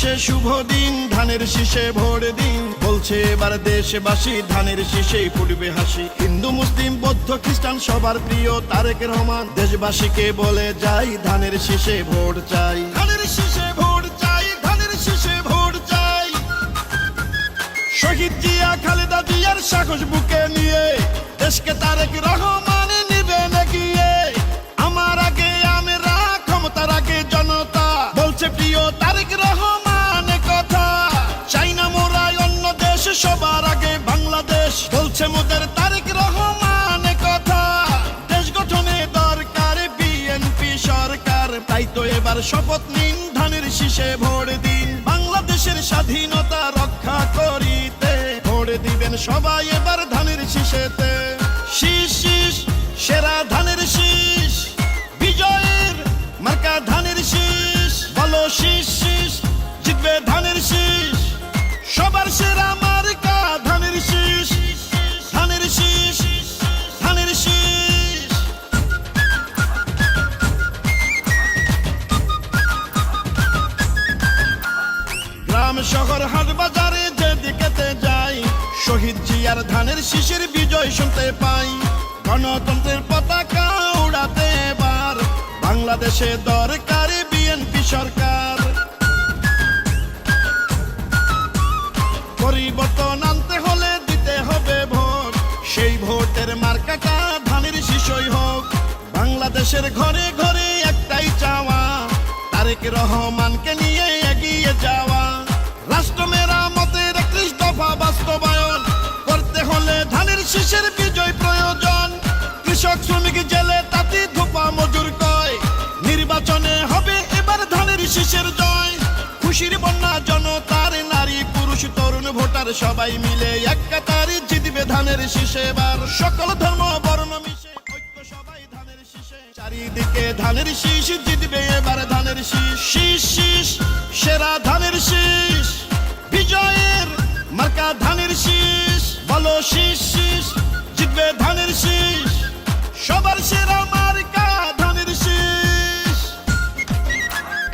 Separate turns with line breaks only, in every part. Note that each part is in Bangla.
দেশে শুভ দিন, ধানের শীষে ভোট দিন। বলছে এবার দেশবাসী ধানের শীষেই ফুটবে হাসি। হিন্দু মুসলিম বৌদ্ধ খ্রিস্টান সবার প্রিয় তারেক রহমান। দেশবাসীকে বলে যাই ধানের শীষে ভোট চাই, ধানের শীষে ভোট চাই, ধানের শীষে ভোট চাই। শহীদ জিয়া খালেদা জিয়ার সাহস বুকে নিয়ে দেশকে তারেক রহমান নিবেন এগিয়ে। আমার আগে আমরা, ক্ষমতার আগে জনতা, বলছে প্রিয় তারেক রহমান কথা। চাই না মোরা অন্য দেশ, সবার আগে বাংলাদেশ, বলছে মোদের তারেক রহমান কথা। দেশ গঠনে দরকার বিএনপি সরকার, তাই তো এবার শপথ নিন ধানের শীষে ভোট দিন। বাংলাদেশের স্বাধীনতা রক্ষা করিতে ভোট দিবেন সবাই এবার ধানের শীষেতে। শীষ শীষ সেরা ধানের শীষ, বিজয়ের মার্কা ধানের শীষ। বলো শীষ শীষ, জিতবে ধানের শীষ, সবার সেরা মার্কা ধানের শীষ, ধানের শীষ, ধানের শীষ। গ্রাম শহর হাট বাজারে যেদিকেতে যাই, শহীদ জিয়ার ধানের শীষের বিজয় শুনতে পাই। গণতন্ত্রের পতাকা উড়াতে এবার বাংলাদেশে দরকার বিএনপি সরকার। পরিবর্তন আনতে হলে দিতে হবে ভোট, সেই ভোটের মার্কাটা ধানের শীষই হোক। বাংলাদেশের ঘরে ঘরে একটাই চাওয়া, তারেক রহমানকে নিয়ে এগিয়ে যাওয়া। রাষ্ট্র মেরামতের 31 দফা বাস্তবায়ন করতে হলে ধানের শীষের বিজয় প্রয়োজন। কৃষক শ্রমিক জেলে তাঁতি ধোপা মজুর কয়, নির্বাচনে হবে এবার ধানের শীষের জয়। খুশির বন্যা জনতার, নারী পুরুষ তরুণ ভোটার সবাই মিলে এক কাতারে জিতবে ধানের শীষে এবার। সকল ধর্ম বর্ণ মিশে ঐক্য সবাই ধানের শীষে, চারিদিকে ধানের শীষ, জিতবে এবার ধানের শীষ। শীষ শীষ সেরা ধানের শীষ, বিজয়ের মার্কা ধানের শীষ। বলো শীষ শীষ, জিতবে ধানের শীষ, সবার সেরা মার্কা ধানের শীষ।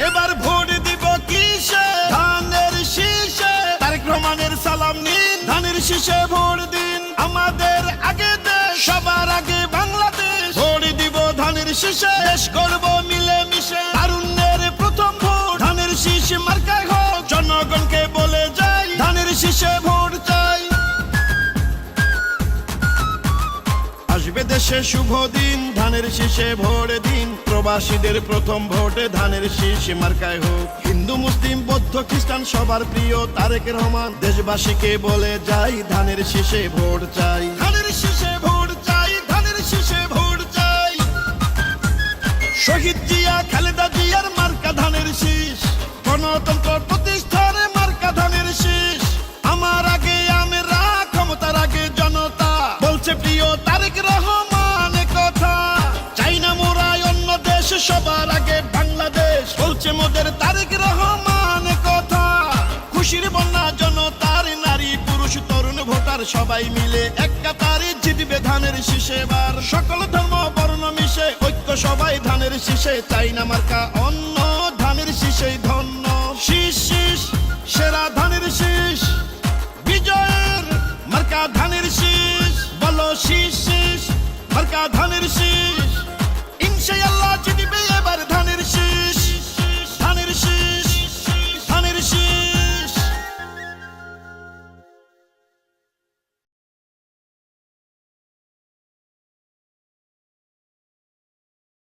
এবার ভোট দিব কিসে? ধানের শীষে। তারেক রহমানের সালাম নিন, ধানের শীষে ভোট দিন। আমাদের আগে দেশ, সবার আগে বাংলাদেশ, ভোট দিব ধানের শীষে। দেশ করব মিলে মিশে, তারুণ্যের প্রথম ভোট ধানের শীষ মার্কায় হোক। জনগণকে বলে যাই ধানের শীষে ভোট চাই। আসবে দেশে শুভ দিন, ধানের শীষে ভোট দিন। প্রবাসীদের প্রথম ভোটে ধানের শীষ মার্কায় হোক। হিন্দু মুসলিম বৌদ্ধ খ্রিস্টান সবার প্রিয় তারেক রহমান। দেশবাসীকে বলে যাই ধানের শীষে ভোট চাই, ধানের শীষে ভোট চাই, ধানের শীষে ভোট চাই। শহীদ জিয়া খালেদা জিয়ার মার্কা ধানের শীষ, গণতন্ত্র প্রতিষ্ঠার মার্কা ধানের শীষ। আমার আগে আমরা, ক্ষমতার আগে জনতা, বলছে প্রিয় তারেক রহমান কথা। চাই না মোরা অন্য দেশ, সবার আগে বাংলাদেশ, বলছে মোদের তারেক রহমান কথা। খুশির বন্যা জনতার, নারী পুরুষ তরুণ ভোটার সবাই মিলে এক কাতারে জিতবে ধানের শীষে এবার। সকল ধর্ম বর্ণ মিশে ঐক্য সবাই ধানের শীষে, চাই না মার্কা অন্য, ধানের শীষেই ধন্য। শীষ